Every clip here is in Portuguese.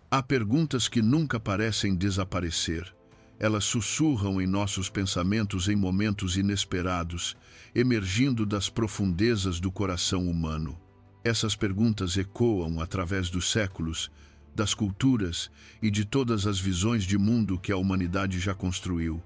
Há perguntas que nunca parecem desaparecer. Elas sussurram em nossos pensamentos em momentos inesperados, emergindo das profundezas do coração humano. Essas perguntas ecoam através dos séculos, das culturas e de todas as visões de mundo que a humanidade já construiu.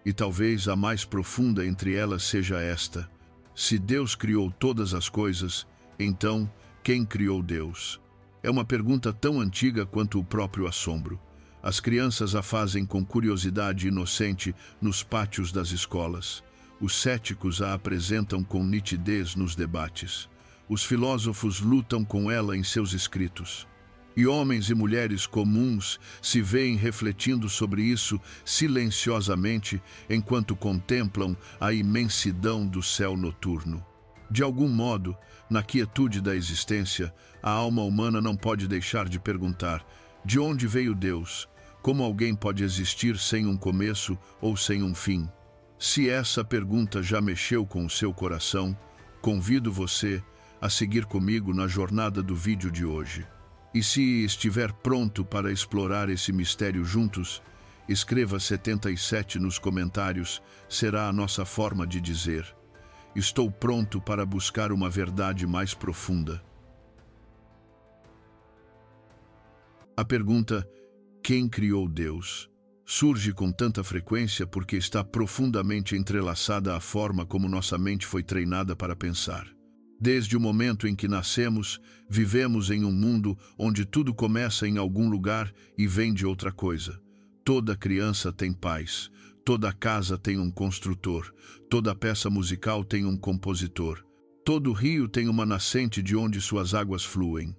E talvez a mais profunda entre elas seja esta: se Deus criou todas as coisas, então quem criou Deus? É uma pergunta tão antiga quanto o próprio assombro. As crianças a fazem com curiosidade inocente nos pátios das escolas. Os céticos a apresentam com nitidez nos debates. Os filósofos lutam com ela em seus escritos. E homens e mulheres comuns se veem refletindo sobre isso silenciosamente enquanto contemplam a imensidão do céu noturno. De algum modo, na quietude da existência, a alma humana não pode deixar de perguntar: de onde veio Deus? Como alguém pode existir sem um começo ou sem um fim? Se essa pergunta já mexeu com o seu coração, convido você a seguir comigo na jornada do vídeo de hoje. E se estiver pronto para explorar esse mistério juntos, escreva 77 nos comentários, será a nossa forma de dizer: estou pronto para buscar uma verdade mais profunda. A pergunta, quem criou Deus, surge com tanta frequência porque está profundamente entrelaçada à forma como nossa mente foi treinada para pensar. Desde o momento em que nascemos, vivemos em um mundo onde tudo começa em algum lugar e vem de outra coisa. Toda criança tem pais, toda casa tem um construtor, toda peça musical tem um compositor, todo rio tem uma nascente de onde suas águas fluem.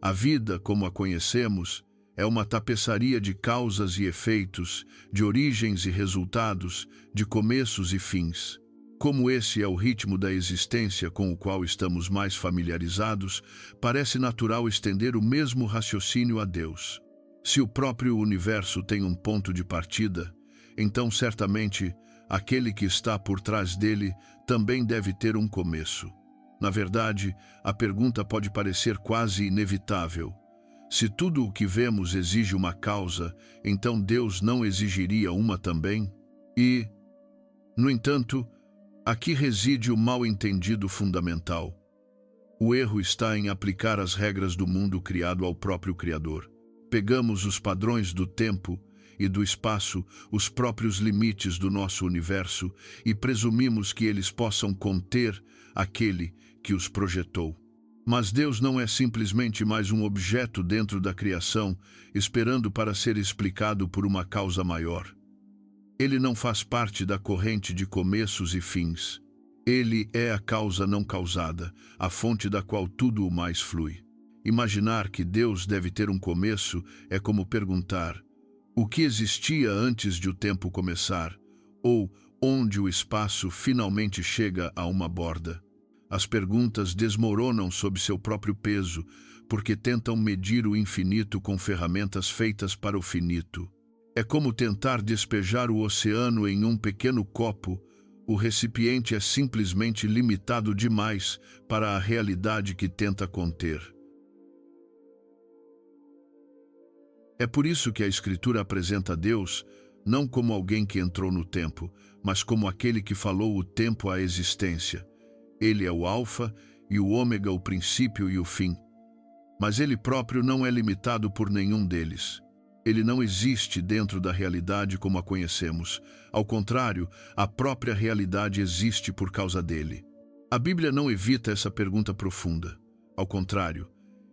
A vida, como a conhecemos, é uma tapeçaria de causas e efeitos, de origens e resultados, de começos e fins. Como esse é o ritmo da existência com o qual estamos mais familiarizados, parece natural estender o mesmo raciocínio a Deus. Se o próprio universo tem um ponto de partida, então certamente aquele que está por trás dele também deve ter um começo. Na verdade, a pergunta pode parecer quase inevitável. Se tudo o que vemos exige uma causa, então Deus não exigiria uma também? E, no entanto, aqui reside o mal-entendido fundamental. O erro está em aplicar as regras do mundo criado ao próprio Criador. Pegamos os padrões do tempo e do espaço, os próprios limites do nosso universo, e presumimos que eles possam conter aquele que os projetou. Mas Deus não é simplesmente mais um objeto dentro da criação, esperando para ser explicado por uma causa maior. Ele não faz parte da corrente de começos e fins. Ele é a causa não causada, a fonte da qual tudo o mais flui. Imaginar que Deus deve ter um começo é como perguntar: o que existia antes de o tempo começar? Ou onde o espaço finalmente chega a uma borda? As perguntas desmoronam sob seu próprio peso, porque tentam medir o infinito com ferramentas feitas para o finito. É como tentar despejar o oceano em um pequeno copo. O recipiente é simplesmente limitado demais para a realidade que tenta conter. É por isso que a Escritura apresenta Deus não como alguém que entrou no tempo, mas como aquele que falou o tempo à existência. Ele é o Alfa e o Ômega, o princípio e o fim. Mas ele próprio não é limitado por nenhum deles. Ele não existe dentro da realidade como a conhecemos. Ao contrário, a própria realidade existe por causa dele. A Bíblia não evita essa pergunta profunda. Ao contrário,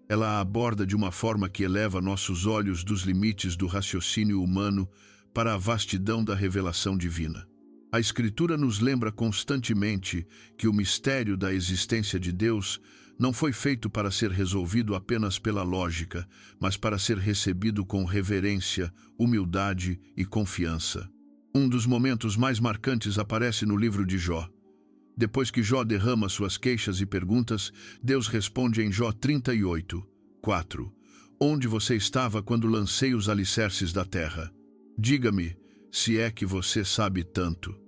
ela a aborda de uma forma que eleva nossos olhos dos limites do raciocínio humano para a vastidão da revelação divina. A Escritura nos lembra constantemente que o mistério da existência de Deus não foi feito para ser resolvido apenas pela lógica, mas para ser recebido com reverência, humildade e confiança. Um dos momentos mais marcantes aparece no livro de Jó. Depois que Jó derrama suas queixas e perguntas, Deus responde em Jó 38:4. Onde você estava quando lancei os alicerces da terra? Diga-me, se é que você sabe tanto.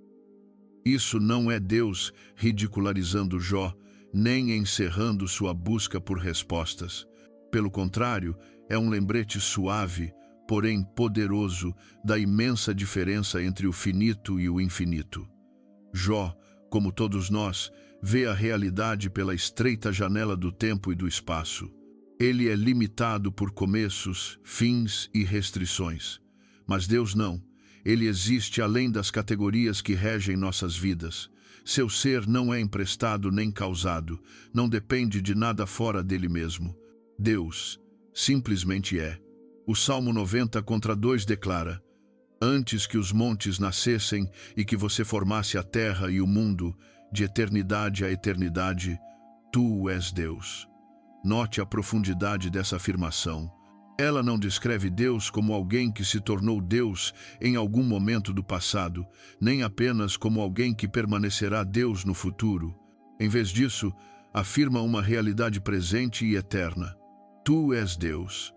Isso não é Deus ridicularizando Jó, nem encerrando sua busca por respostas. Pelo contrário, É um lembrete suave, porém poderoso, da imensa diferença entre o finito e o infinito. Jó, como todos nós, vê a realidade pela estreita janela do tempo e do espaço. Ele é limitado por começos, fins e restrições. Mas Deus não. Ele existe além das categorias que regem nossas vidas. Seu ser não é emprestado nem causado, não depende de nada fora dele mesmo. Deus simplesmente é. O Salmo 90:2 declara: Antes que os montes nascessem e que você formasse a terra e o mundo, de eternidade a eternidade, tu és Deus. Note a profundidade dessa afirmação. Ela não descreve Deus como alguém que se tornou Deus em algum momento do passado, nem apenas como alguém que permanecerá Deus no futuro. Em vez disso, afirma uma realidade presente e eterna. Tu és Deus.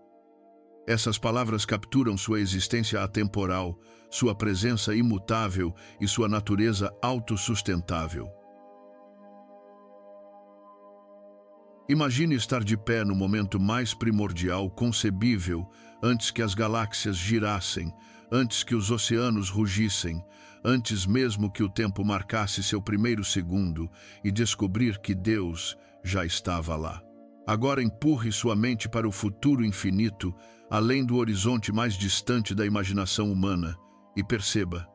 Essas palavras capturam sua existência atemporal, sua presença imutável e sua natureza autossustentável. Imagine estar de pé no momento mais primordial concebível, antes que as galáxias girassem, antes que os oceanos rugissem, antes mesmo que o tempo marcasse seu primeiro segundo, e descobrir que Deus já estava lá. Agora empurre sua mente para o futuro infinito, além do horizonte mais distante da imaginação humana, e perceba: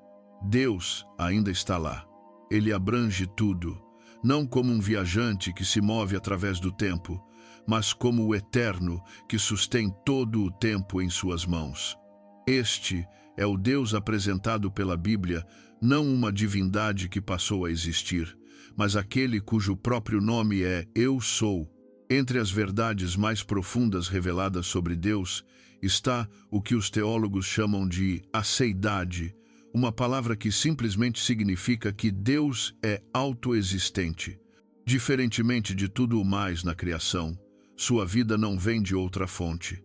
Deus ainda está lá. Ele abrange tudo, não como um viajante que se move através do tempo, mas como o Eterno que sustém todo o tempo em suas mãos. Este é o Deus apresentado pela Bíblia, não uma divindade que passou a existir, mas aquele cujo próprio nome é Eu Sou. Entre as verdades mais profundas reveladas sobre Deus está o que os teólogos chamam de aceidade, uma palavra que simplesmente significa que Deus é autoexistente. Diferentemente de tudo o mais na criação, sua vida não vem de outra fonte.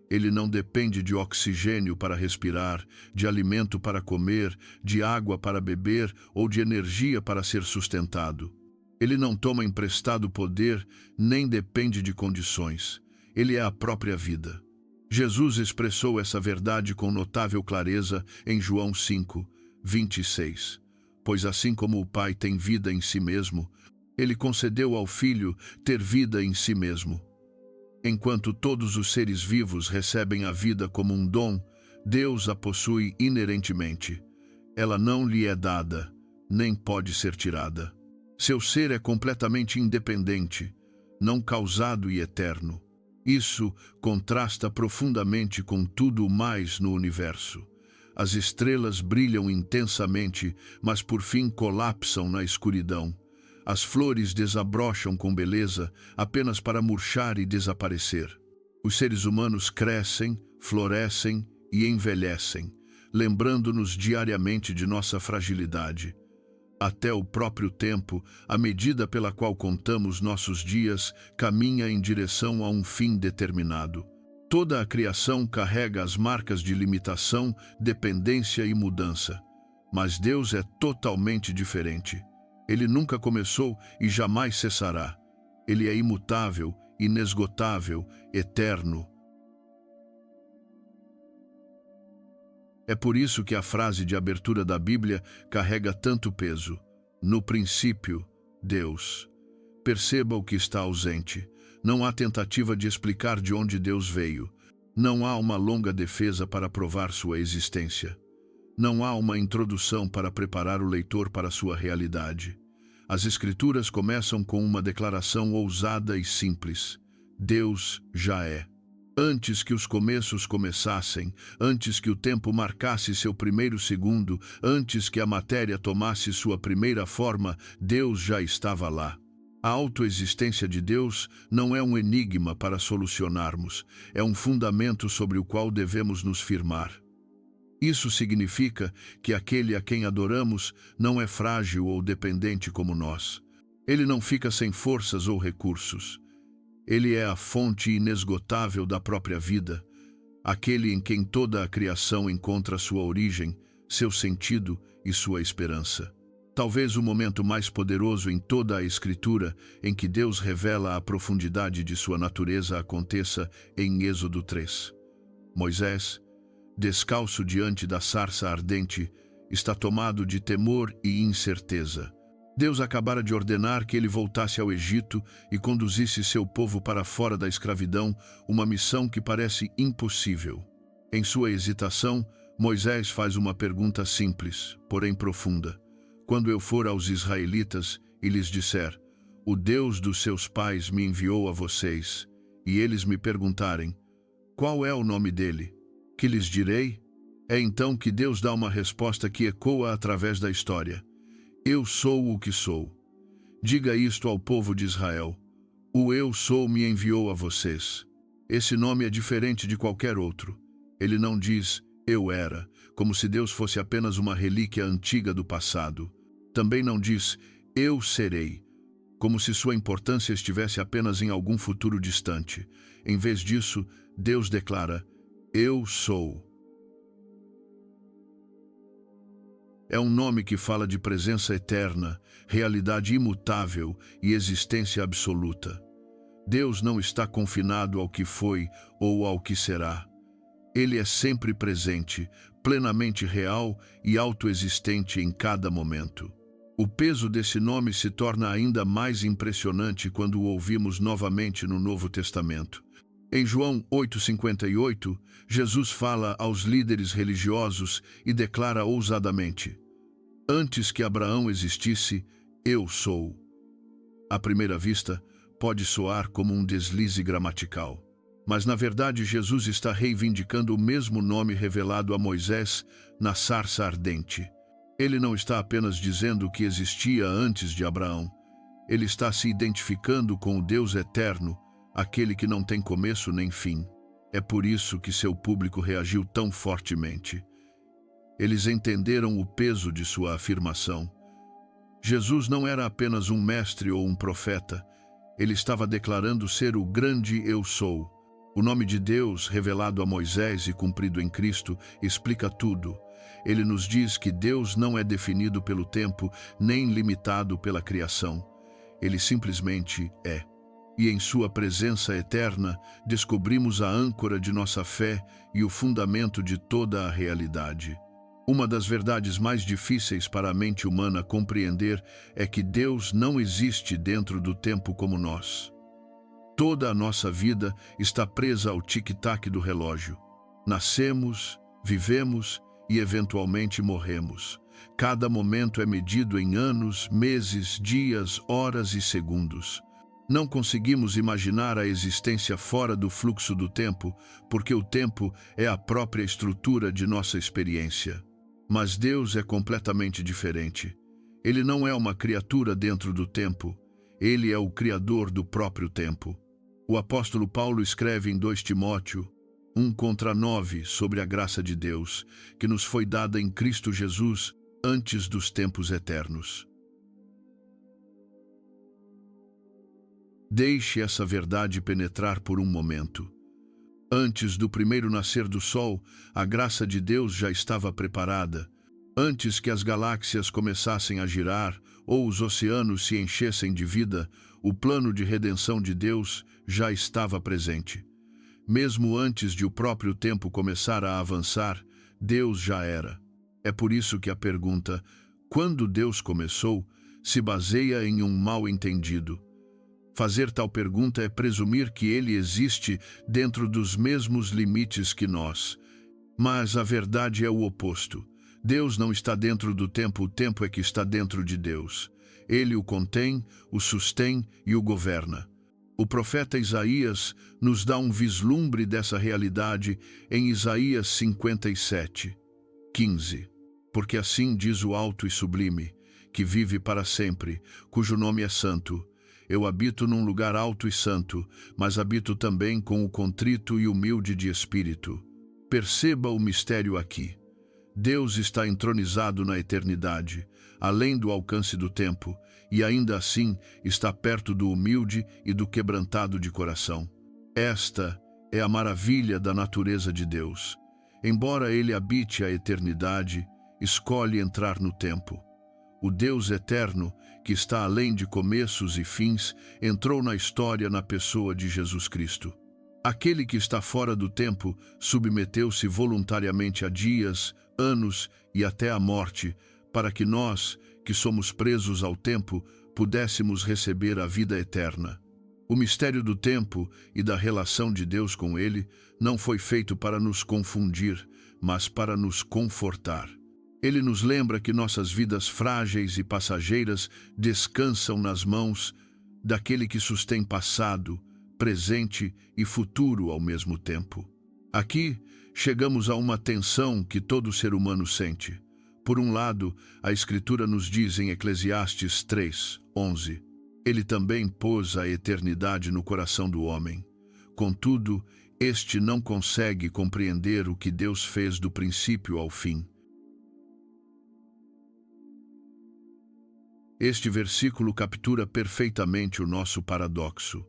Ele não depende de oxigênio para respirar, de alimento para comer, de água para beber ou de energia para ser sustentado. Ele não toma emprestado poder, nem depende de condições. Ele é a própria vida. Jesus expressou essa verdade com notável clareza em João 5:26. Pois assim como o Pai tem vida em si mesmo, ele concedeu ao Filho ter vida em si mesmo. Enquanto todos os seres vivos recebem a vida como um dom, Deus a possui inerentemente. Ela não lhe é dada, nem pode ser tirada. Seu ser é completamente independente, não causado e eterno. Isso contrasta profundamente com tudo mais no universo. As estrelas brilham intensamente, mas por fim colapsam na escuridão. As flores desabrocham com beleza apenas para murchar e desaparecer. Os seres humanos crescem, florescem e envelhecem, lembrando-nos diariamente de nossa fragilidade. Até o próprio tempo, a medida pela qual contamos nossos dias, caminha em direção a um fim determinado. Toda a criação carrega as marcas de limitação, dependência e mudança. Mas Deus é totalmente diferente. Ele nunca começou e jamais cessará. Ele é imutável, inesgotável, eterno. É por isso que a frase de abertura da Bíblia carrega tanto peso. No princípio, Deus. Perceba o que está ausente. Não há tentativa de explicar de onde Deus veio. Não há uma longa defesa para provar sua existência. Não há uma introdução para preparar o leitor para sua realidade. As Escrituras começam com uma declaração ousada e simples. Deus já é. Antes que os começos começassem, antes que o tempo marcasse seu primeiro segundo, antes que a matéria tomasse sua primeira forma, Deus já estava lá. A autoexistência de Deus não é um enigma para solucionarmos, é um fundamento sobre o qual devemos nos firmar. Isso significa que aquele a quem adoramos não é frágil ou dependente como nós. Ele não fica sem forças ou recursos. Ele é a fonte inesgotável da própria vida, aquele em quem toda a criação encontra sua origem, seu sentido e sua esperança. Talvez o momento mais poderoso em toda a Escritura em que Deus revela a profundidade de sua natureza aconteça em Êxodo 3. Moisés, descalço diante da sarça ardente, está tomado de temor e incerteza. Deus acabara de ordenar que ele voltasse ao Egito e conduzisse seu povo para fora da escravidão, uma missão que parece impossível. Em sua hesitação, Moisés faz uma pergunta simples, porém profunda. Quando eu for aos israelitas e lhes disser, o Deus dos seus pais me enviou a vocês, e eles me perguntarem, qual é o nome dele? Que lhes direi? É então que Deus dá uma resposta que ecoa através da história. Eu sou o que sou. Diga isto ao povo de Israel. O Eu Sou me enviou a vocês. Esse nome é diferente de qualquer outro. Ele não diz Eu Era, como se Deus fosse apenas uma relíquia antiga do passado. Também não diz Eu Serei, como se sua importância estivesse apenas em algum futuro distante. Em vez disso, Deus declara Eu Sou. É um nome que fala de presença eterna, realidade imutável e existência absoluta. Deus não está confinado ao que foi ou ao que será. Ele é sempre presente, plenamente real e autoexistente em cada momento. O peso desse nome se torna ainda mais impressionante quando o ouvimos novamente no Novo Testamento. Em João 8,58, Jesus fala aos líderes religiosos e declara ousadamente: Antes que Abraão existisse, eu sou. À primeira vista, pode soar como um deslize gramatical. Mas, na verdade, Jesus está reivindicando o mesmo nome revelado a Moisés na sarça ardente. Ele não está apenas dizendo que existia antes de Abraão. Ele está se identificando com o Deus eterno, aquele que não tem começo nem fim. É por isso que seu público reagiu tão fortemente. Eles entenderam o peso de sua afirmação. Jesus não era apenas um mestre ou um profeta. Ele estava declarando ser o grande Eu Sou. O nome de Deus, revelado a Moisés e cumprido em Cristo, explica tudo. Ele nos diz que Deus não é definido pelo tempo, nem limitado pela criação. Ele simplesmente é. E em sua presença eterna, descobrimos a âncora de nossa fé e o fundamento de toda a realidade. Uma das verdades mais difíceis para a mente humana compreender é que Deus não existe dentro do tempo como nós. Toda a nossa vida está presa ao tic-tac do relógio. Nascemos, vivemos e eventualmente morremos. Cada momento é medido em anos, meses, dias, horas e segundos. Não conseguimos imaginar a existência fora do fluxo do tempo, porque o tempo é a própria estrutura de nossa experiência. Mas Deus é completamente diferente. Ele não é uma criatura dentro do tempo. Ele é o Criador do próprio tempo. O apóstolo Paulo escreve em 2 Timóteo 1:9 sobre a graça de Deus, que nos foi dada em Cristo Jesus antes dos tempos eternos. Deixe essa verdade penetrar por um momento. Antes do primeiro nascer do sol, a graça de Deus já estava preparada. Antes que as galáxias começassem a girar ou os oceanos se enchessem de vida, o plano de redenção de Deus já estava presente. Mesmo antes de o próprio tempo começar a avançar, Deus já era. É por isso que a pergunta, quando Deus começou, se baseia em um mal-entendido. Fazer tal pergunta é presumir que ele existe dentro dos mesmos limites que nós. Mas a verdade é o oposto. Deus não está dentro do tempo, o tempo é que está dentro de Deus. Ele o contém, o sustém e o governa. O profeta Isaías nos dá um vislumbre dessa realidade em Isaías 57:15. Porque assim diz o alto e sublime, que vive para sempre, cujo nome é santo. Eu habito num lugar alto e santo, mas habito também com o contrito e humilde de espírito. Perceba o mistério aqui. Deus está entronizado na eternidade, além do alcance do tempo, e ainda assim está perto do humilde e do quebrantado de coração. Esta é a maravilha da natureza de Deus. Embora ele habite a eternidade, escolhe entrar no tempo. O Deus eterno, que está além de começos e fins, entrou na história na pessoa de Jesus Cristo. Aquele que está fora do tempo submeteu-se voluntariamente a dias, anos e até a morte, para que nós, que somos presos ao tempo, pudéssemos receber a vida eterna. O mistério do tempo e da relação de Deus com ele não foi feito para nos confundir, mas para nos confortar. Ele nos lembra que nossas vidas frágeis e passageiras descansam nas mãos daquele que sustém passado, presente e futuro ao mesmo tempo. Aqui, chegamos a uma tensão que todo ser humano sente. Por um lado, a Escritura nos diz em Eclesiastes 3:11, ele também pôs a eternidade no coração do homem. Contudo, este não consegue compreender o que Deus fez do princípio ao fim. Este versículo captura perfeitamente o nosso paradoxo.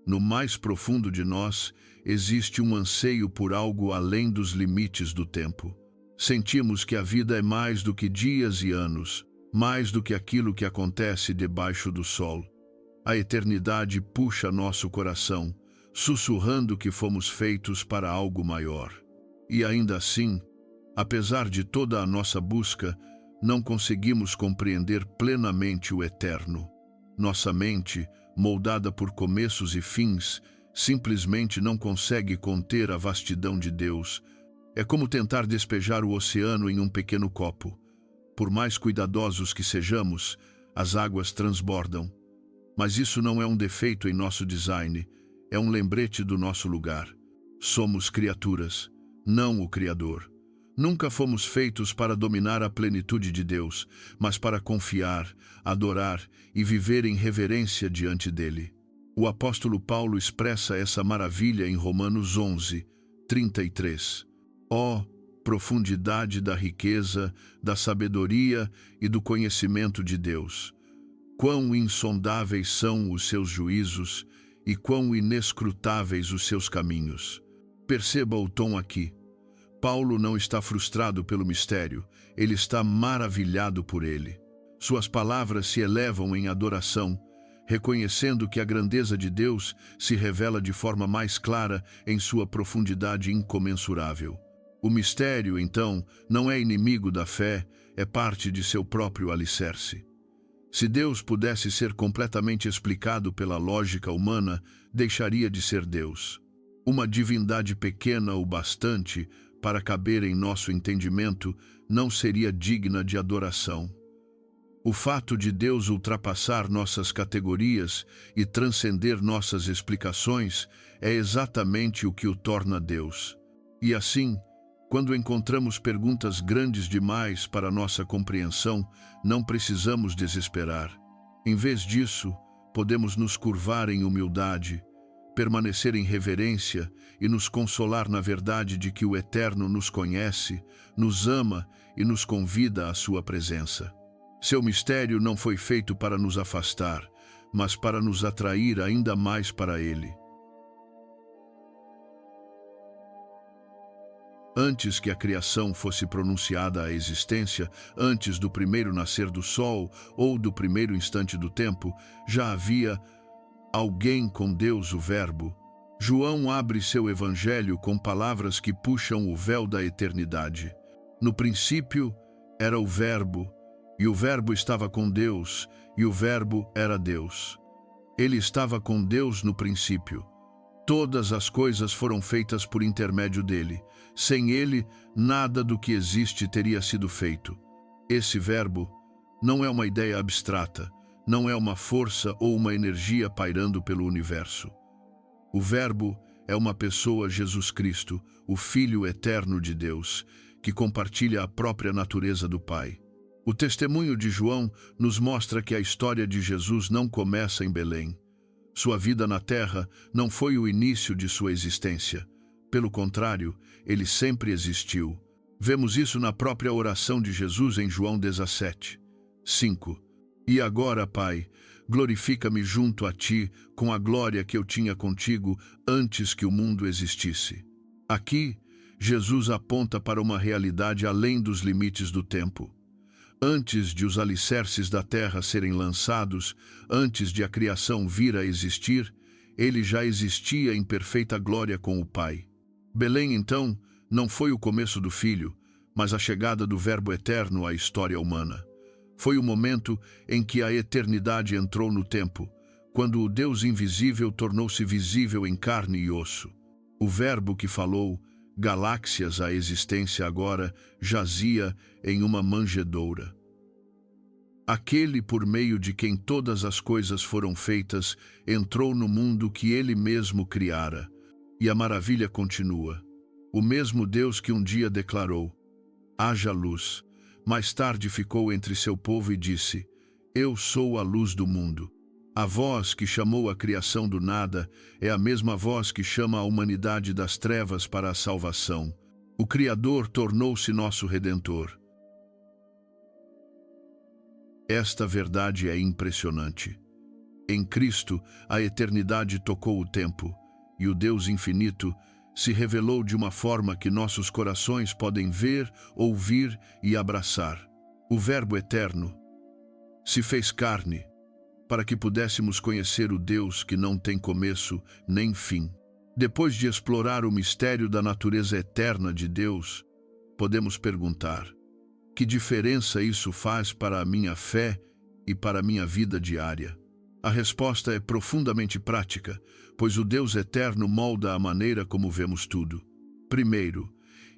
No mais profundo de nós, existe um anseio por algo além dos limites do tempo. Sentimos que a vida é mais do que dias e anos, mais do que aquilo que acontece debaixo do sol. A eternidade puxa nosso coração, sussurrando que fomos feitos para algo maior. E ainda assim, apesar de toda a nossa busca, não conseguimos compreender plenamente o eterno. Nossa mente, moldada por começos e fins, simplesmente não consegue conter a vastidão de Deus. É como tentar despejar o oceano em um pequeno copo. Por mais cuidadosos que sejamos, as águas transbordam. Mas isso não é um defeito em nosso design, é um lembrete do nosso lugar. Somos criaturas, não o Criador. Nunca fomos feitos para dominar a plenitude de Deus, mas para confiar, adorar e viver em reverência diante dele. O apóstolo Paulo expressa essa maravilha em Romanos 11:33. Ó, profundidade da riqueza, da sabedoria e do conhecimento de Deus! Quão insondáveis são os seus juízos e quão inescrutáveis os seus caminhos! Perceba o tom aqui. Paulo não está frustrado pelo mistério, ele está maravilhado por ele. Suas palavras se elevam em adoração, reconhecendo que a grandeza de Deus se revela de forma mais clara em sua profundidade incomensurável. O mistério, então, não é inimigo da fé, é parte de seu próprio alicerce. Se Deus pudesse ser completamente explicado pela lógica humana, deixaria de ser Deus. Uma divindade pequena o bastante para caber em nosso entendimento não seria digna de adoração. O fato de Deus ultrapassar nossas categorias e transcender nossas explicações é exatamente o que o torna Deus. E assim, quando encontramos perguntas grandes demais para nossa compreensão, não precisamos desesperar. Em vez disso, podemos nos curvar em humildade, permanecer em reverência e nos consolar na verdade de que o Eterno nos conhece, nos ama e nos convida à sua presença. Seu mistério não foi feito para nos afastar, mas para nos atrair ainda mais para ele. Antes que a criação fosse pronunciada à existência, antes do primeiro nascer do sol ou do primeiro instante do tempo, já havia alguém com Deus, o Verbo. João abre seu evangelho com palavras que puxam o véu da eternidade. No princípio era o Verbo, e o Verbo estava com Deus, e o Verbo era Deus. Ele estava com Deus no princípio. Todas as coisas foram feitas por intermédio dele. Sem ele, nada do que existe teria sido feito. Esse Verbo não é uma ideia abstrata, não é uma força ou uma energia pairando pelo universo. O Verbo é uma pessoa, Jesus Cristo, o Filho eterno de Deus, que compartilha a própria natureza do Pai. O testemunho de João nos mostra que a história de Jesus não começa em Belém. Sua vida na terra não foi o início de sua existência. Pelo contrário, ele sempre existiu. Vemos isso na própria oração de Jesus em João 17:5. E agora, Pai, glorifica-me junto a ti com a glória que eu tinha contigo antes que o mundo existisse. Aqui, Jesus aponta para uma realidade além dos limites do tempo. Antes de os alicerces da terra serem lançados, antes de a criação vir a existir, ele já existia em perfeita glória com o Pai. Belém, então, não foi o começo do Filho, mas a chegada do Verbo eterno à história humana. Foi o momento em que a eternidade entrou no tempo, quando o Deus invisível tornou-se visível em carne e osso. O Verbo que falou galáxias à existência agora jazia em uma manjedoura. Aquele por meio de quem todas as coisas foram feitas entrou no mundo que ele mesmo criara. E a maravilha continua. O mesmo Deus que um dia declarou: haja luz, mais tarde ficou entre seu povo e disse: eu sou a luz do mundo. A voz que chamou a criação do nada é a mesma voz que chama a humanidade das trevas para a salvação. O Criador tornou-se nosso Redentor. Esta verdade é impressionante. Em Cristo, a eternidade tocou o tempo, e o Deus infinito se revelou de uma forma que nossos corações podem ver, ouvir e abraçar. O Verbo eterno se fez carne, para que pudéssemos conhecer o Deus que não tem começo nem fim. Depois de explorar o mistério da natureza eterna de Deus, podemos perguntar: que diferença isso faz para a minha fé e para a minha vida diária? A resposta é profundamente prática, pois o Deus eterno molda a maneira como vemos tudo. Primeiro,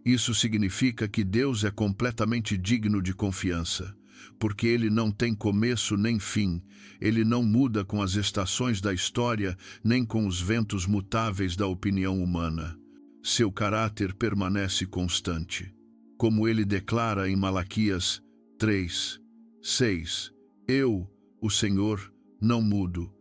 isso significa que Deus é completamente digno de confiança, porque ele não tem começo nem fim, ele não muda com as estações da história, nem com os ventos mutáveis da opinião humana. Seu caráter permanece constante. Como ele declara em Malaquias 3:6, eu, o Senhor, não mudo.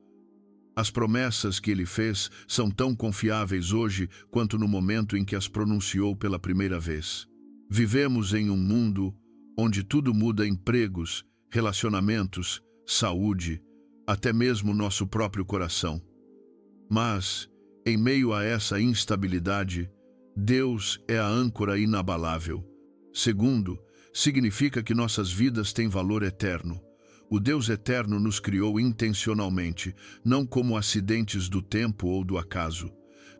As promessas que ele fez são tão confiáveis hoje quanto no momento em que as pronunciou pela primeira vez. Vivemos em um mundo onde tudo muda: empregos, relacionamentos, saúde, até mesmo nosso próprio coração. Mas, em meio a essa instabilidade, Deus é a âncora inabalável. Segundo, significa que nossas vidas têm valor eterno. O Deus eterno nos criou intencionalmente, não como acidentes do tempo ou do acaso.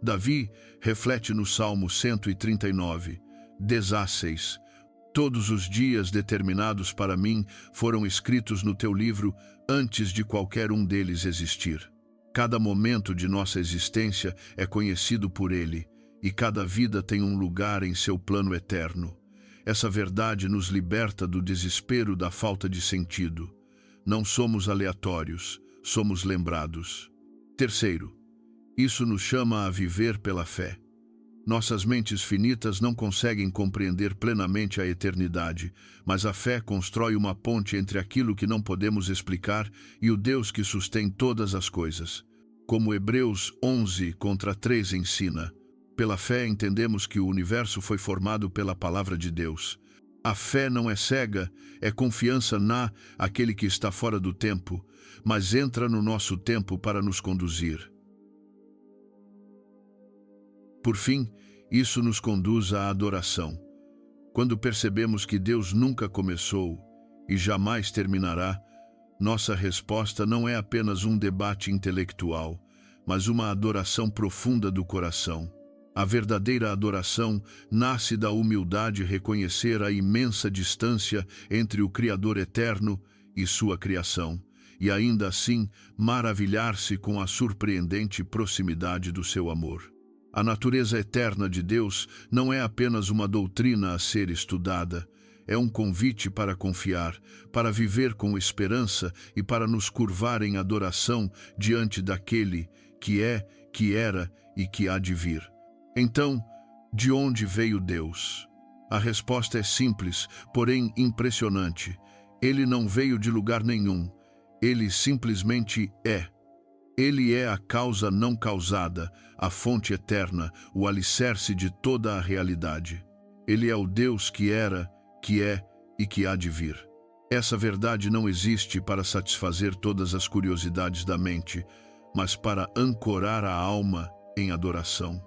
Davi reflete no Salmo 139, 16: todos os dias determinados para mim foram escritos no teu livro antes de qualquer um deles existir. Cada momento de nossa existência é conhecido por ele, e cada vida tem um lugar em seu plano eterno. Essa verdade nos liberta do desespero da falta de sentido. Não somos aleatórios, somos lembrados. Terceiro, isso nos chama a viver pela fé. Nossas mentes finitas não conseguem compreender plenamente a eternidade, mas a fé constrói uma ponte entre aquilo que não podemos explicar e o Deus que sustém todas as coisas. Como Hebreus 11:3 ensina, pela fé entendemos que o universo foi formado pela palavra de Deus. A fé não é cega, é confiança aquele que está fora do tempo, mas entra no nosso tempo para nos conduzir. Por fim, isso nos conduz à adoração. Quando percebemos que Deus nunca começou e jamais terminará, nossa resposta não é apenas um debate intelectual, mas uma adoração profunda do coração. A verdadeira adoração nasce da humildade reconhecer a imensa distância entre o Criador eterno e sua criação, e ainda assim maravilhar-se com a surpreendente proximidade do seu amor. A natureza eterna de Deus não é apenas uma doutrina a ser estudada, é um convite para confiar, para viver com esperança e para nos curvar em adoração diante daquele que é, que era e que há de vir. Então, de onde veio Deus? A resposta é simples, porém impressionante. Ele não veio de lugar nenhum. Ele simplesmente é. Ele é a causa não causada, a fonte eterna, o alicerce de toda a realidade. Ele é o Deus que era, que é e que há de vir. Essa verdade não existe para satisfazer todas as curiosidades da mente, mas para ancorar a alma em adoração.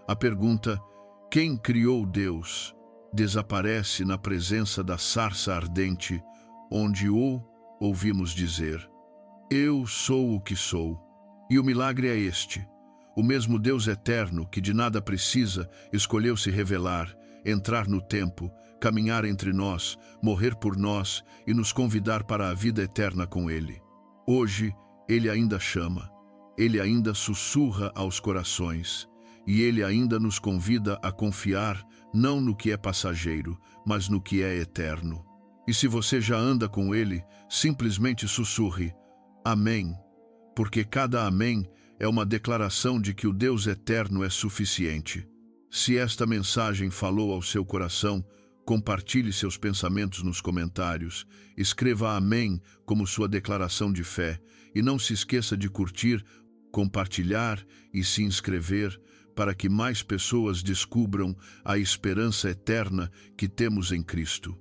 A pergunta, quem criou Deus, desaparece na presença da sarça ardente onde o ouvimos dizer: Eu sou o que sou. E o milagre é este: o mesmo Deus eterno, que de nada precisa, escolheu se revelar, entrar no tempo, caminhar entre nós, morrer por nós e nos convidar para a vida eterna com Ele. Hoje, Ele ainda chama, Ele ainda sussurra aos corações, e Ele ainda nos convida a confiar não no que é passageiro, mas no que é eterno. E se você já anda com Ele, simplesmente sussurre: Amém, porque cada amém é uma declaração de que o Deus eterno é suficiente. Se esta mensagem falou ao seu coração, compartilhe seus pensamentos nos comentários, escreva amém como sua declaração de fé e não se esqueça de curtir, compartilhar e se inscrever para que mais pessoas descubram a esperança eterna que temos em Cristo.